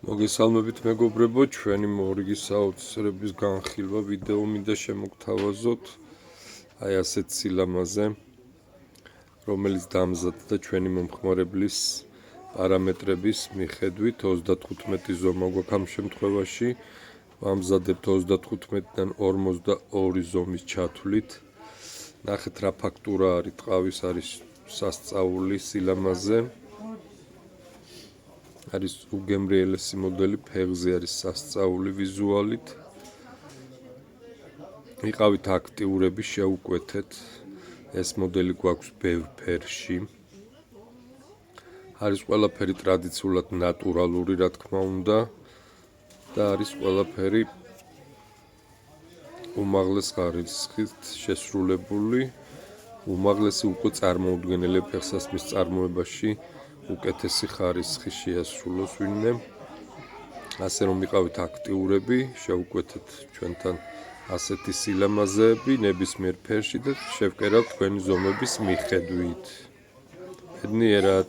მოგესალმებით მეგობრებო, ჩვენი მორიგის საოცრების განხილვა ვიდეო მინდა შემოგთავაზოთ აი ასეთ სილამაზე, რომელიც დამზადდა ჩვენი მომხმარებლის პარამეტრების მიხედვით 35 ზომა გვაქვს ამ შემთხვევაში, ვამზადებთ 35-დან 42 ზომის ჩათვლით. ნახეთ რა ფაქტურა არის, ტყავის არის სასწაული სილამაზე. არის უგემრიელესი მოდელი, ფეხზე არის სასწაული ვიზუალით. იყავით აქტიურები, შეუკვეთეთ. ეს მოდელი გვაქვს ბევრ ფერში. არის ყველაფერი ტრადიციულად ნატურალური, რა თქმა უნდა, და არის ყველაფერი უმაღლეს ხარისხით შესრულებული. უმაღლესი უკვე წარმოუდგენელია ფეხსაცმლის წარმოებაში. უკეთესი ხარისხი შეასრულოს ვინმე. ასე რომ იყავით აქტიურები, შევკვეთეთ ჩვენთან ასეთი სილამაზეები ნებისმიერ ფერში და შევკერავთ თქვენი ზომების მიხედვით. ბედნიერად.